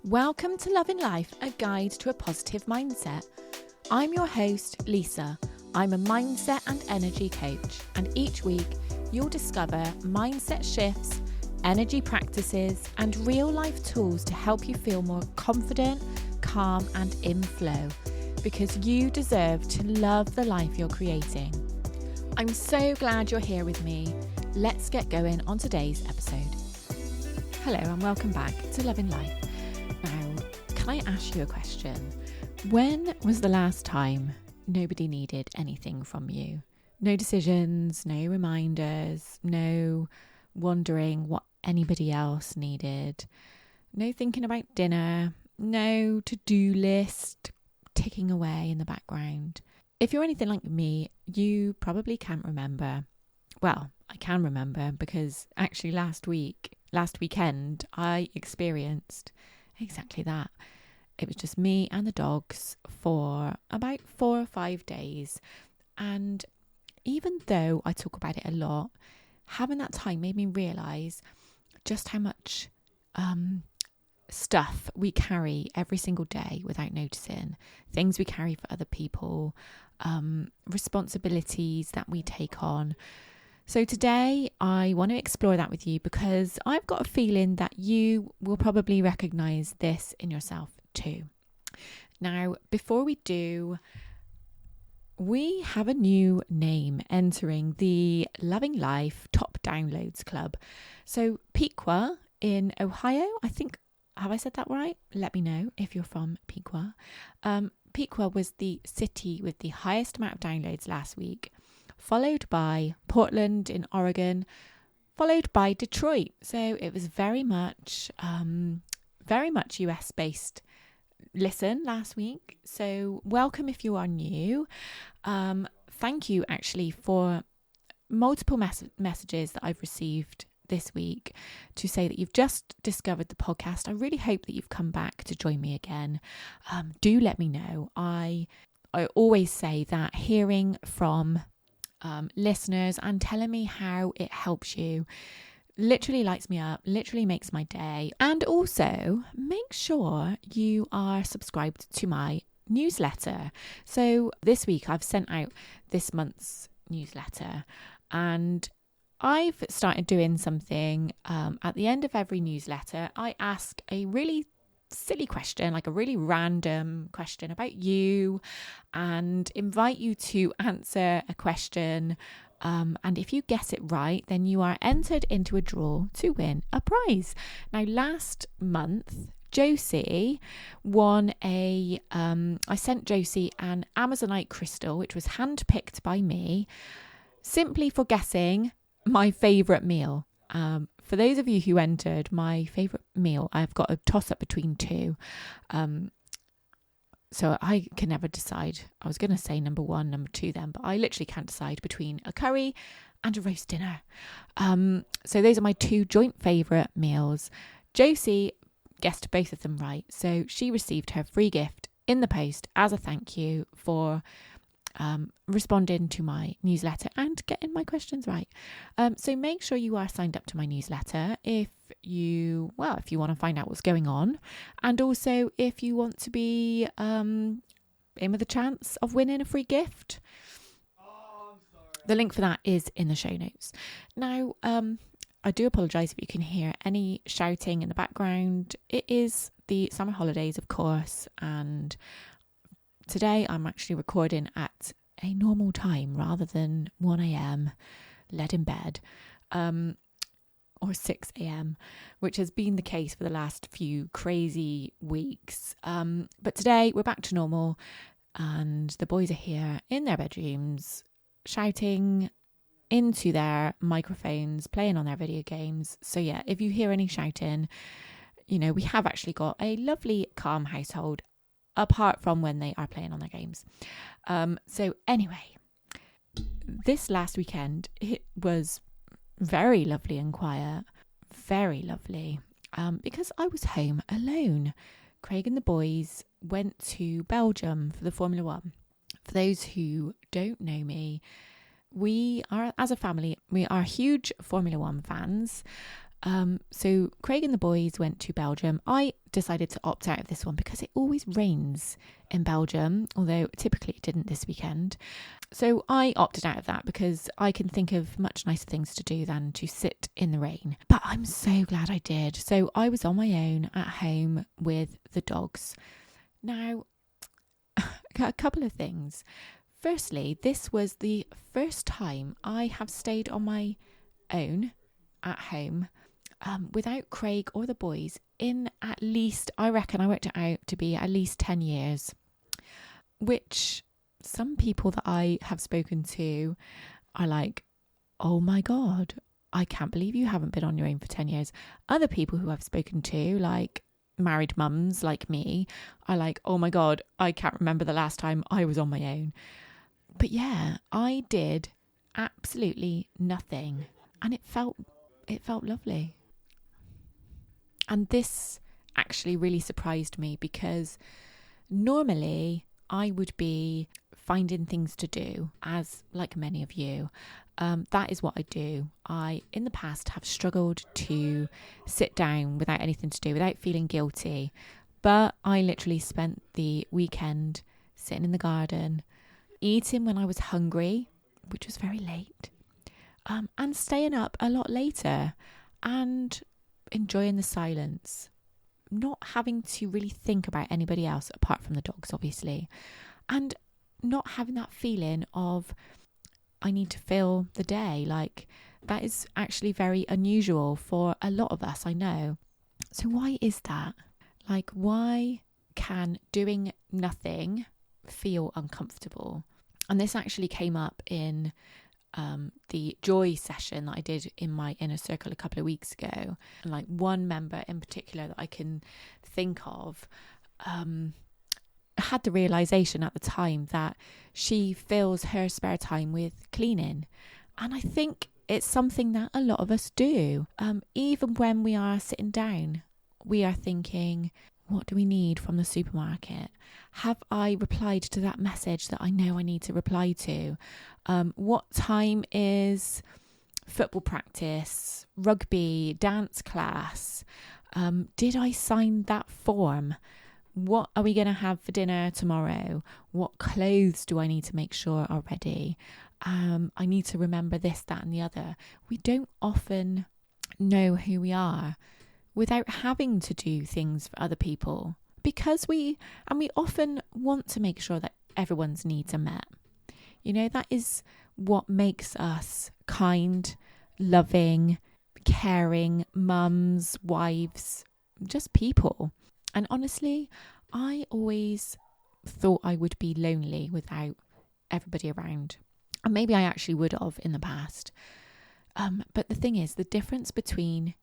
Welcome to Loving Life, a guide to a positive mindset. I'm your host, Lisa. I'm a mindset and energy coach, and each week you'll discover mindset shifts, energy practices, and real life tools to help you feel more confident, calm, and in flow, because you deserve to love the life you're creating. I'm so glad you're here with me. Let's get going on today's episode. Hello and welcome back to Loving Life. Now, can I ask you a question? When was the last time nobody needed anything from you? No decisions, no reminders, no wondering what anybody else needed, no thinking about dinner, no to-do list ticking away in the background. If you're anything like me, you probably can't remember. Well, I can remember because actually last weekend, I experienced exactly that. It was just me and the dogs for about 4 or 5 days. And even though I talk about it a lot, having that time made me realise just how much stuff we carry every single day without noticing. Things we carry for other people, responsibilities that we take on. So today I want to explore that with you because I've got a feeling that you will probably recognise this in yourself too. Now, before we do, we have a new name entering the Loving Life Top Downloads Club. So Pequea in Ohio, have I said that right? Let me know if you're from Pequea. Pequea was the city with the highest amount of downloads last week, followed by Portland in Oregon, followed by Detroit. So it was very much US based listen last week. So welcome if you are new. Thank you actually for multiple messages that I've received this week to say that you've just discovered the podcast. I really hope that you've come back to join me again. Do let me know. I always say that hearing from listeners and telling me how it helps you literally lights me up, literally makes my day. And also make sure you are subscribed to my newsletter. So this week I've sent out this month's newsletter, and I've started doing something at the end of every newsletter. I ask a really silly question, like a really random question about you, and invite you to answer a question. And if you guess it right, then you are entered into a draw to win a prize. Now, last month, Josie won I sent Josie an Amazonite crystal, which was handpicked by me, simply for guessing my favourite meal. For those of you who entered, my favourite meal, I've got a toss-up between two. So I can never decide. I was going to say number 1, number 2 then, but I literally can't decide between a curry and a roast dinner. So those are my 2 joint favourite meals. Josie guessed both of them right. So she received her free gift in the post as a thank you for responding to my newsletter and getting my questions right. So make sure you are signed up to my newsletter if you want to find out what's going on, and also if you want to be in with a chance of winning a free gift. The link for that is in the show notes. Now, I do apologise if you can hear any shouting in the background. It is the summer holidays, of course, and today I'm actually recording at a normal time rather than 1 a.m. led in bed, or 6 a.m, which has been the case for the last few crazy weeks. But today we're back to normal, and the boys are here in their bedrooms shouting into their microphones, playing on their video games. So yeah, if you hear any shouting, we have actually got a lovely calm household, apart from when they are playing on their games. So anyway, this last weekend, it was very lovely and quiet, very lovely, because I was home alone. Craig and the boys went to Belgium for the Formula One. For those who don't know me, we are, as a family, we are huge Formula One fans. So Craig and the boys went to Belgium. I decided to opt out of this one because it always rains in Belgium, although typically it didn't this weekend. So I opted out of that because I can think of much nicer things to do than to sit in the rain. But I'm so glad I did. So I was on my own at home with the dogs. Now, a couple of things. Firstly, this was the first time I have stayed on my own at home without Craig or the boys in at least, I reckon I worked it out to be at least 10 years, which some people that I have spoken to are like, oh my God, I can't believe you haven't been on your own for 10 years. Other people who I've spoken to, like married mums like me, are like, oh my God, I can't remember the last time I was on my own. But yeah, I did absolutely nothing, and it felt lovely. And this actually really surprised me because normally I would be finding things to do, as like many of you. That is what I do. I, in the past, have struggled to sit down without anything to do, without feeling guilty. But I literally spent the weekend sitting in the garden, eating when I was hungry, which was very late, and staying up a lot later and enjoying the silence, not having to really think about anybody else apart from the dogs, obviously, and not having that feeling of I need to fill the day. Like, that is actually very unusual for a lot of us, I know. So why is that? Like, why can doing nothing feel uncomfortable? And this actually came up in the joy session that I did in my inner circle a couple of weeks ago. And like one member in particular that I can think of had the realization at the time that she fills her spare time with cleaning. And I think it's something that a lot of us do. Even when we are sitting down, we are thinking, what do we need from the supermarket? Have I replied to that message that I know I need to reply to? What time is football practice, rugby, dance class? Did I sign that form? What are we going to have for dinner tomorrow? What clothes do I need to make sure are ready? I need to remember this, that, and the other. We don't often know who we are without having to do things for other people, because we often want to make sure that everyone's needs are met. You know, that is what makes us kind, loving, caring mums, wives, just people. And honestly, I always thought I would be lonely without everybody around. And maybe I actually would have in the past. But the thing is, the difference between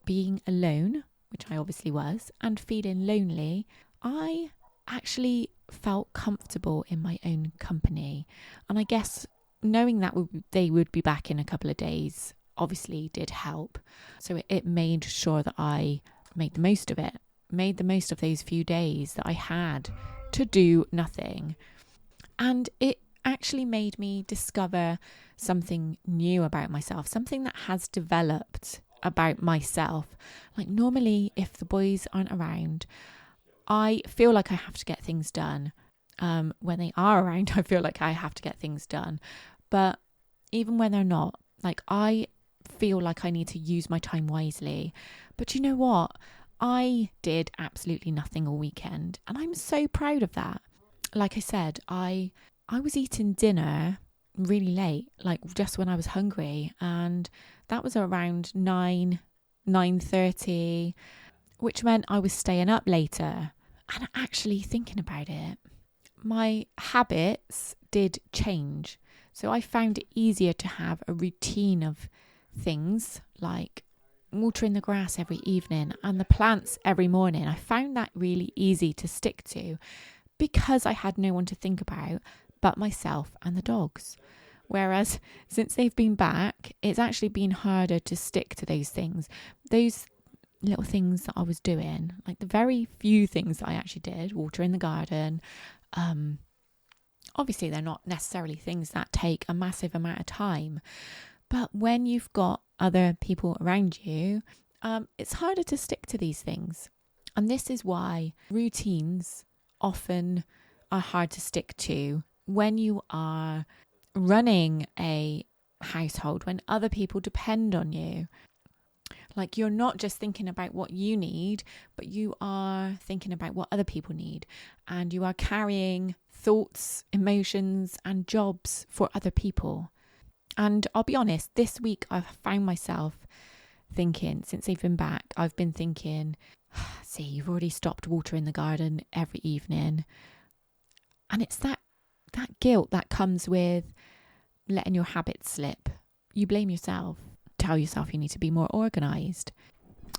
being alone, which I obviously was, and feeling lonely, I actually felt comfortable in my own company. And I guess knowing that they would be back in a couple of days obviously did help. So it made sure that I made the most of it, made the most of those few days that I had to do nothing. And it actually made me discover something new about myself, something that has developed about myself. Like, normally if the boys aren't around, I feel like I have to get things done. When they are around, I feel like I have to get things done. But even when they're not, like, I feel like I need to use my time wisely. But you know what? I did absolutely nothing all weekend, and I'm so proud of that. Like I said, I was eating dinner really late, like just when I was hungry, and that was around 9:30, which meant I was staying up later. And actually thinking about it, my habits did change. So I found it easier to have a routine of things like watering the grass every evening and the plants every morning. I found that really easy to stick to because I had no one to think about but myself and the dogs. Whereas since they've been back, it's actually been harder to stick to those things. Those little things that I was doing, like the very few things that I actually did, watering the garden. Obviously, they're not necessarily things that take a massive amount of time. But when you've got other people around you, it's harder to stick to these things. And this is why routines often are hard to stick to when you are running a household, when other people depend on you. Like, you're not just thinking about what you need, but you are thinking about what other people need. And you are carrying thoughts, emotions, and jobs for other people. And I'll be honest, this week I've found myself thinking, since they've been back, I've been thinking, see, you've already stopped watering the garden every evening. And it's that guilt that comes with letting your habits slip. You blame yourself, tell yourself you need to be more organised.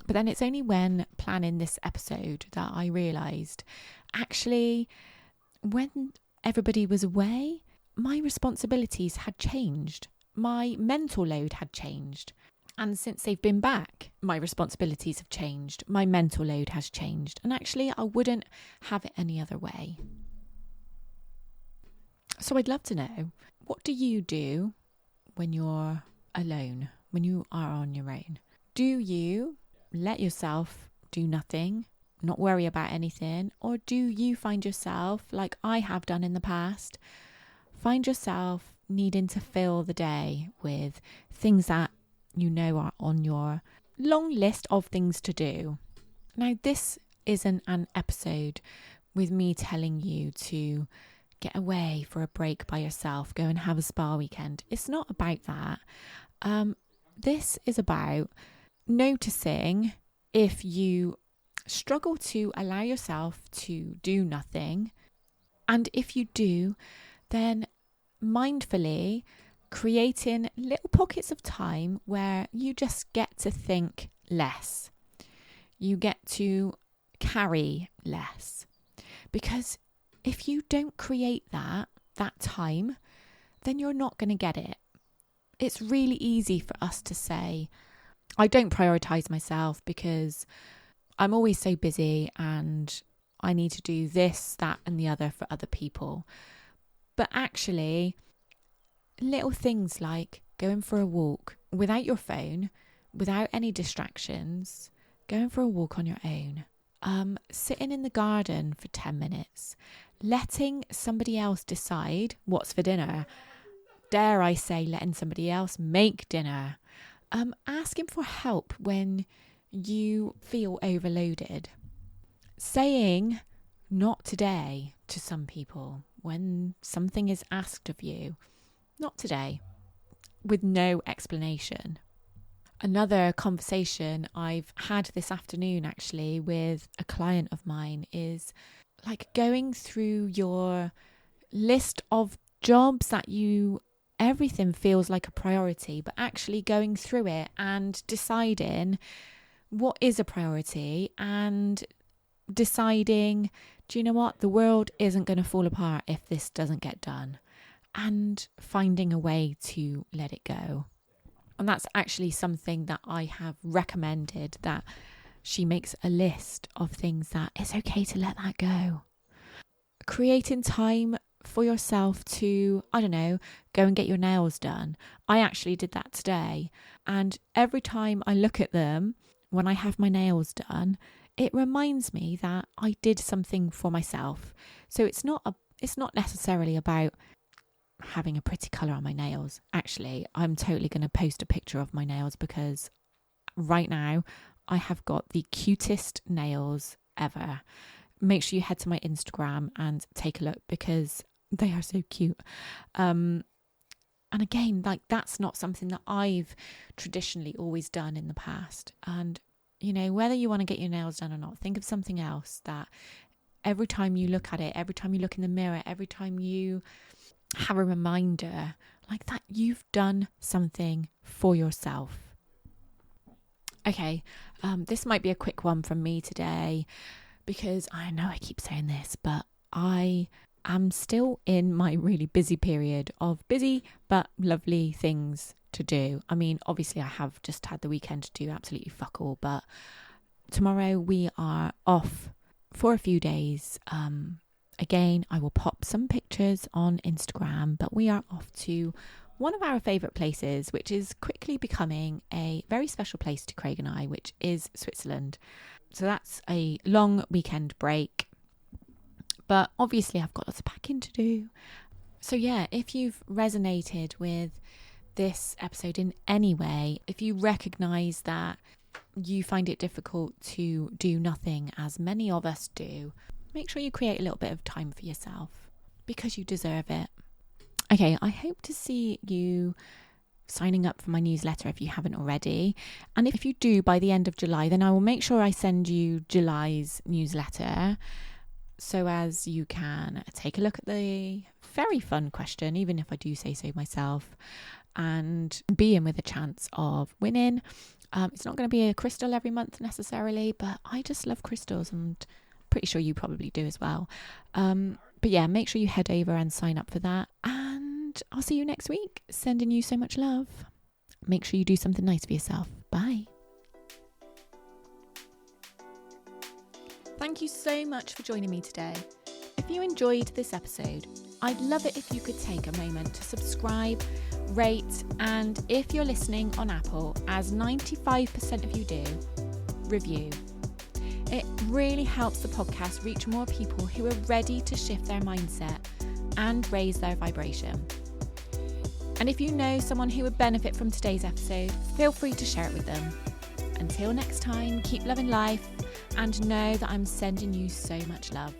But then it's only when planning this episode that I realised, actually, when everybody was away, my responsibilities had changed. My mental load had changed. And since they've been back, my responsibilities have changed. My mental load has changed. And actually, I wouldn't have it any other way. So I'd love to know, what do you do when you're alone, when you are on your own? Do you let yourself do nothing, not worry about anything? Or do you find yourself, like I have done in the past, find yourself needing to fill the day with things that you know are on your long list of things to do? Now, this isn't an episode with me telling you to get away for a break by yourself, go and have a spa weekend. It's not about that. This is about noticing if you struggle to allow yourself to do nothing. And if you do, then mindfully creating little pockets of time where you just get to think less. You get to carry less. Because if you don't create that time, then you're not going to get it. It's really easy for us to say, I don't prioritise myself because I'm always so busy and I need to do this, that and the other for other people. But actually, little things like going for a walk without your phone, without any distractions, going for a walk on your own, sitting in the garden for 10 minutes, letting somebody else decide what's for dinner, dare I say, letting somebody else make dinner, asking for help when you feel overloaded, saying not today to some people when something is asked of you, not today, with no explanation. Another conversation I've had this afternoon actually with a client of mine is like going through your list of jobs that everything feels like a priority, but actually going through it and deciding what is a priority and deciding, do you know what? The world isn't going to fall apart if this doesn't get done, and finding a way to let it go. And that's actually something that I have recommended, that she makes a list of things that it's okay to let that go. Creating time for yourself to, I don't know, go and get your nails done. I actually did that today. And every time I look at them, when I have my nails done, it reminds me that I did something for myself. So it's not necessarily about having a pretty colour on my nails. Actually, I'm totally going to post a picture of my nails because right now I have got the cutest nails ever. Make sure you head to my Instagram and take a look because they are so cute. And again, like, that's not something that I've traditionally always done in the past. And, you know, whether you want to get your nails done or not, think of something else that every time you look at it, every time you look in the mirror, every time you have a reminder like that, you've done something for yourself. Okay, this might be a quick one from me today because I know I keep saying this, but I am still in my really busy period of busy but lovely things to do. I mean, obviously I have just had the weekend to do absolutely fuck all, but tomorrow we are off for a few days. Again, I will pop some pictures on Instagram, but we are off to one of our favourite places, which is quickly becoming a very special place to Craig and I, which is Switzerland. So that's a long weekend break. But obviously I've got lots of packing to do. So yeah, if you've resonated with this episode in any way, if you recognise that you find it difficult to do nothing, as many of us do, make sure you create a little bit of time for yourself, because you deserve it. Okay, I hope to see you signing up for my newsletter if you haven't already. And if you do by the end of July, then I will make sure I send you July's newsletter, so as you can take a look at the very fun question, even if I do say so myself, and be in with a chance of winning. It's not going to be a crystal every month necessarily, but I just love crystals, and pretty sure you probably do as well. But yeah, make sure you head over and sign up for that. And I'll see you next week. Sending you so much love. Make sure you do something nice for yourself. Bye. Thank you so much for joining me today. If you enjoyed this episode, I'd love it if you could take a moment to subscribe, rate, and if you're listening on Apple, as 95% of you do, review. It really helps the podcast reach more people who are ready to shift their mindset and raise their vibration. And if you know someone who would benefit from today's episode, feel free to share it with them. Until next time, keep loving life and know that I'm sending you so much love.